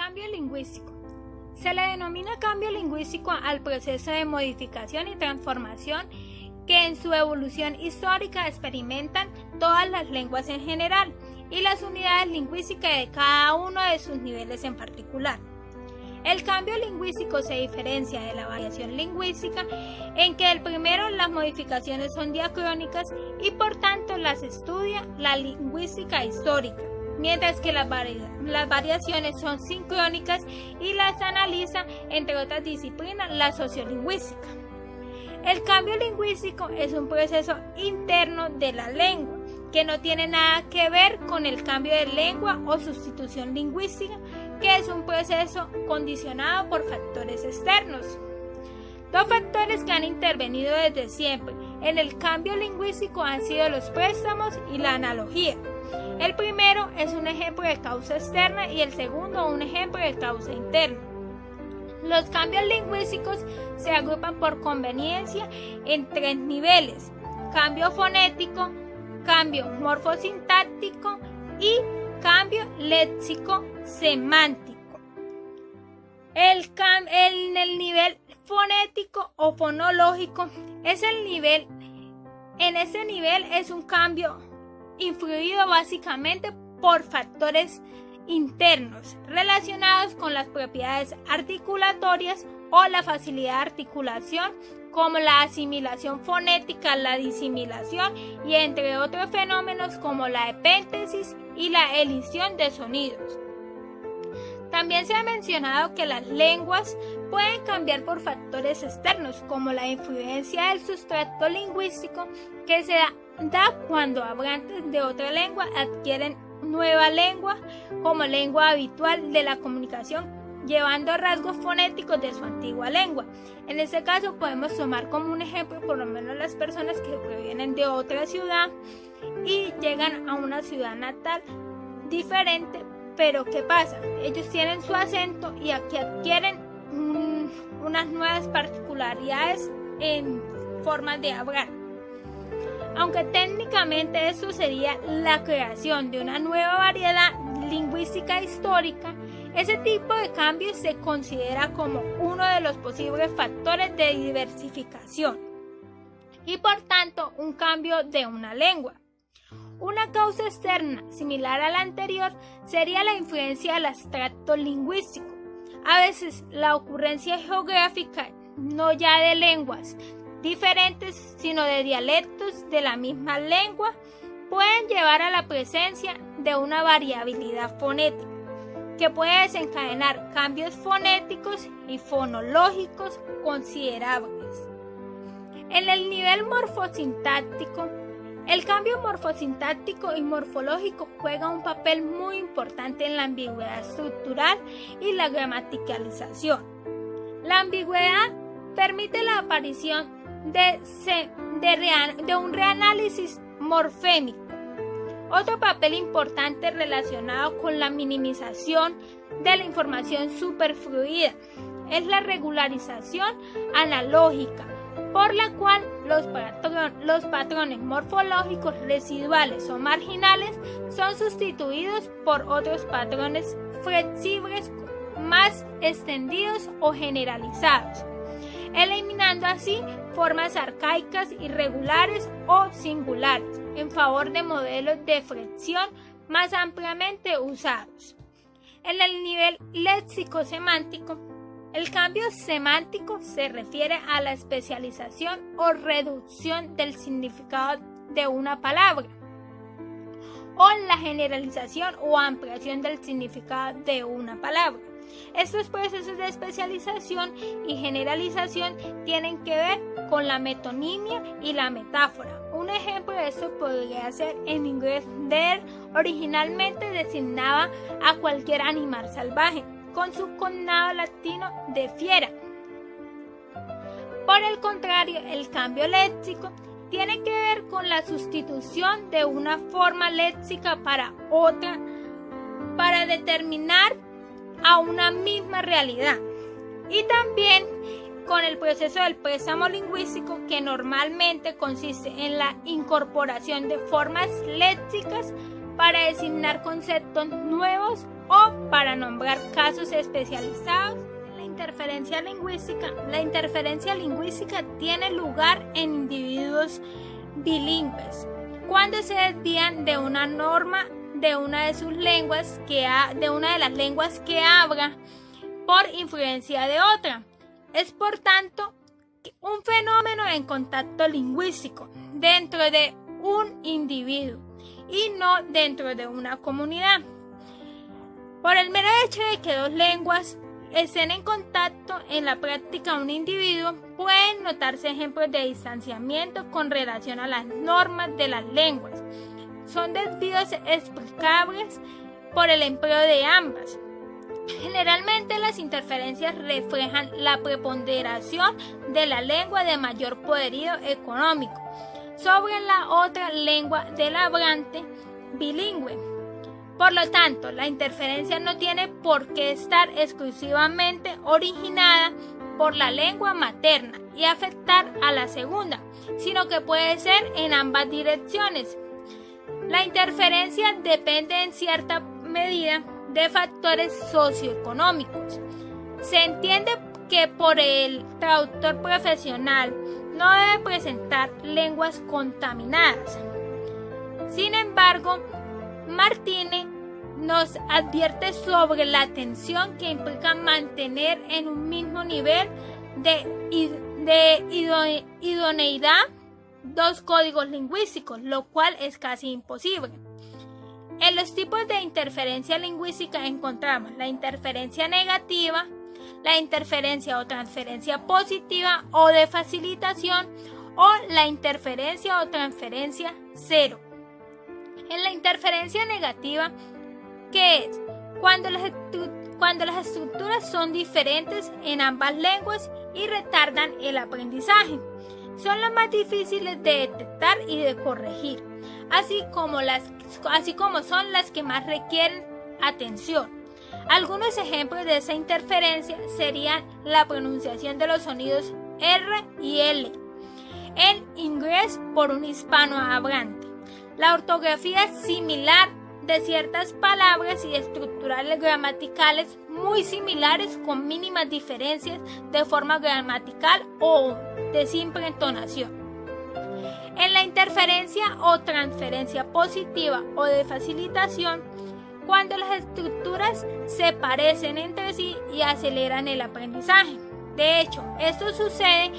Cambio lingüístico. Se le denomina cambio lingüístico al proceso de modificación y transformación que en su evolución histórica experimentan todas las lenguas en general y las unidades lingüísticas de cada uno de sus niveles en particular. El cambio lingüístico se diferencia de la variación lingüística en que el primero las modificaciones son diacrónicas y por tanto las estudia la lingüística histórica, mientras que las variaciones son sincrónicas y las analiza, entre otras disciplinas, la sociolingüística. El cambio lingüístico es un proceso interno de la lengua, que no tiene nada que ver con el cambio de lengua o sustitución lingüística, que es un proceso condicionado por factores externos. Dos factores que han intervenido desde siempre en el cambio lingüístico han sido los préstamos y la analogía. El primero es un ejemplo de causa externa y el segundo un ejemplo de causa interna. Los cambios lingüísticos se agrupan por conveniencia en tres niveles: cambio fonético, cambio morfosintáctico y cambio léxico-semántico. En el nivel fonético o fonológico es el nivel, en ese nivel es un cambio influido básicamente por factores internos relacionados con las propiedades articulatorias o la facilidad de articulación, como la asimilación fonética, la disimilación y entre otros fenómenos como la epéntesis y la elisión de sonidos. También se ha mencionado que las lenguas pueden cambiar por factores externos, como la influencia del sustrato lingüístico que se da cuando hablantes de otra lengua adquieren nueva lengua como lengua habitual de la comunicación, llevando rasgos fonéticos de su antigua lengua. En este caso podemos tomar como un ejemplo por lo menos las personas que provienen de otra ciudad y llegan a una ciudad natal diferente, pero ¿qué pasa? Ellos tienen su acento y aquí adquieren unas nuevas particularidades en formas de hablar. Aunque técnicamente esto sería la creación de una nueva variedad lingüística histórica, ese tipo de cambios se considera como uno de los posibles factores de diversificación y por tanto un cambio de una lengua. Una causa externa similar a la anterior sería la influencia del abstracto lingüístico. A veces la ocurrencia geográfica no ya de lenguas diferentes, sino de dialectos de la misma lengua, pueden llevar a la presencia de una variabilidad fonética que puede desencadenar cambios fonéticos y fonológicos considerables. En el nivel morfosintáctico, el cambio morfosintáctico y morfológico juega un papel muy importante en la ambigüedad estructural y la gramaticalización. La ambigüedad permite la aparición de un reanálisis morfémico. Otro papel importante relacionado con la minimización de la información superfluida es la regularización analógica, por la cual los patrones morfológicos residuales o marginales son sustituidos por otros patrones flexibles más extendidos o generalizados, eliminando así formas arcaicas, irregulares o singulares en favor de modelos de flexión más ampliamente usados. En el nivel léxico-semántico, el cambio semántico se refiere a la especialización o reducción del significado de una palabra, o la generalización o ampliación del significado de una palabra. Estos procesos de especialización y generalización tienen que ver con la metonimia y la metáfora. Un ejemplo de esto podría ser en inglés deer, originalmente designaba a cualquier animal salvaje, con su cognado latino de fiera. Por el contrario, el cambio léxico tiene que ver con la sustitución de una forma léxica para otra para determinar a una misma realidad, y también con el proceso del préstamo lingüístico, que normalmente consiste en la incorporación de formas léxicas para designar conceptos nuevos o para nombrar casos especializados. La interferencia lingüística tiene lugar en individuos bilingües cuando se desvían de una norma de una de sus lenguas de una de las lenguas que habla por influencia de otra. Es por tanto un fenómeno en contacto lingüístico dentro de un individuo y no dentro de una comunidad. Por el mero hecho de que dos lenguas estén en contacto en la práctica de un individuo, pueden notarse ejemplos de distanciamiento con relación a las normas de las lenguas. Son desvíos explicables por el empleo de ambas. Generalmente las interferencias reflejan la preponderación de la lengua de mayor poderío económico sobre la otra lengua del hablante bilingüe. Por lo tanto, la interferencia no tiene por qué estar exclusivamente originada por la lengua materna y afectar a la segunda, sino que puede ser en ambas direcciones. La interferencia depende en cierta medida de factores socioeconómicos. Se entiende que por el traductor profesional no debe presentar lenguas contaminadas. Sin embargo, Martínez nos advierte sobre la tensión que implica mantener en un mismo nivel de idoneidad dos códigos lingüísticos, lo cual es casi imposible. En los tipos de interferencia lingüística encontramos la interferencia negativa, la interferencia o transferencia positiva o de facilitación o la interferencia o transferencia cero. En la interferencia negativa, ¿qué es? Cuando las estructuras son diferentes en ambas lenguas y retardan el aprendizaje. Son las más difíciles de detectar y de corregir, así como son las que más requieren atención. Algunos ejemplos de esa interferencia serían la pronunciación de los sonidos R y L en inglés por un hispanohablante, la ortografía similar de ciertas palabras y estructurales gramaticales muy similares con mínimas diferencias de forma gramatical o de simple entonación. En la interferencia o transferencia positiva o de facilitación, cuando las estructuras se parecen entre sí y aceleran el aprendizaje. De hecho, esto sucede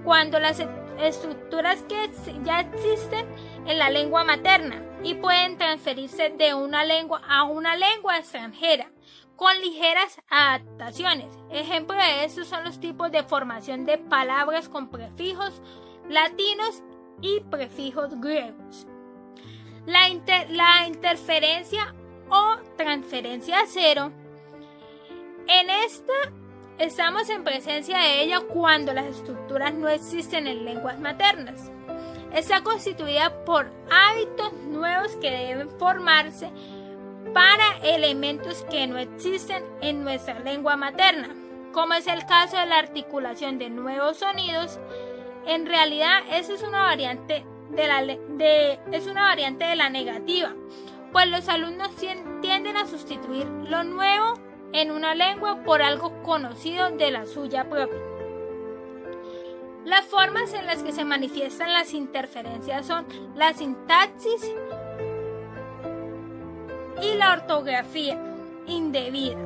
cuando las estructuras que ya existen en la lengua materna y pueden transferirse de una lengua a una lengua extranjera con ligeras adaptaciones. Ejemplo de estos son los tipos de formación de palabras con prefijos latinos y prefijos griegos. La interferencia o transferencia cero, en esta estamos en presencia de ella cuando las estructuras no existen en lenguas maternas. Está constituida por hábitos nuevos que deben formarse para elementos que no existen en nuestra lengua materna, como es el caso de la articulación de nuevos sonidos. En realidad, eso es una variante de la negativa, pues los alumnos tienden a sustituir lo nuevo en una lengua por algo conocido de la suya propia. Las formas en las que se manifiestan las interferencias son la sintaxis y la ortografía indebida.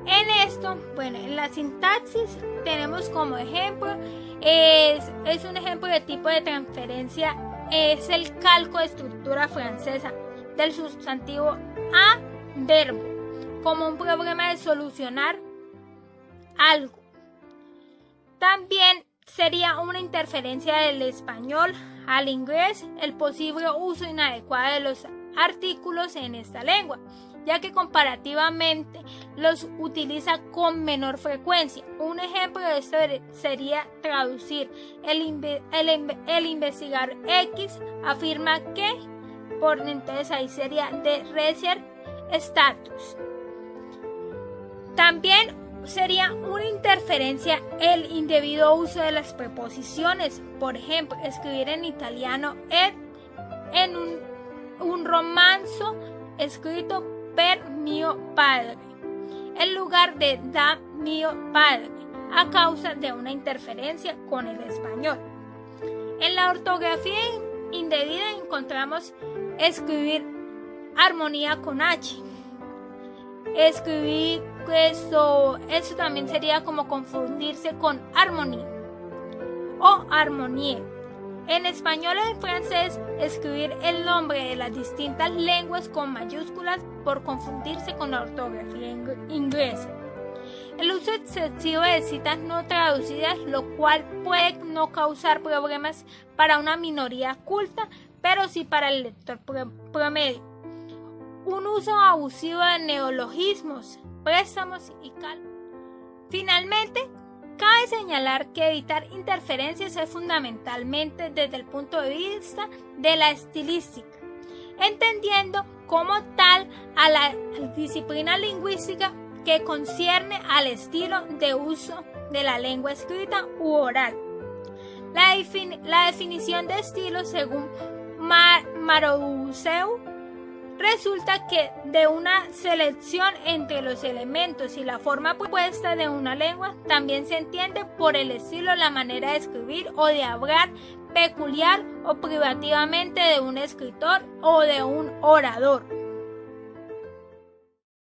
En la sintaxis tenemos como ejemplo, es un ejemplo de tipo de transferencia, es el calco de estructura francesa del sustantivo a verbo, como un problema de solucionar algo. También sería una interferencia del español al inglés el posible uso inadecuado de los artículos en esta lengua, ya que comparativamente los utiliza con menor frecuencia. Un ejemplo de esto sería traducir el investigar X afirma que, entonces ahí sería de research status. También sería una interferencia el indebido uso de las preposiciones. Por ejemplo, escribir en italiano en un romanzo escrito per mio padre, en lugar de da mio padre, a causa de una interferencia con el español. En la ortografía indebida encontramos escribir armonía con H. Escribir eso también sería como confundirse con armonía o armonie. En español y en francés, escribir el nombre de las distintas lenguas con mayúsculas por confundirse con la ortografía inglesa. El uso excesivo de citas no traducidas, lo cual puede no causar problemas para una minoría culta, pero sí para el lector promedio. Un uso abusivo de neologismos, préstamos y cálculos. Finalmente, cabe señalar que evitar interferencias es fundamentalmente desde el punto de vista de la estilística, entendiendo como tal a la disciplina lingüística que concierne al estilo de uso de la lengua escrita u oral. La definición de estilo, según Marousseau, resulta que de una selección entre los elementos y la forma propuesta de una lengua también se entiende por el estilo la manera de escribir o de hablar peculiar o privativamente de un escritor o de un orador.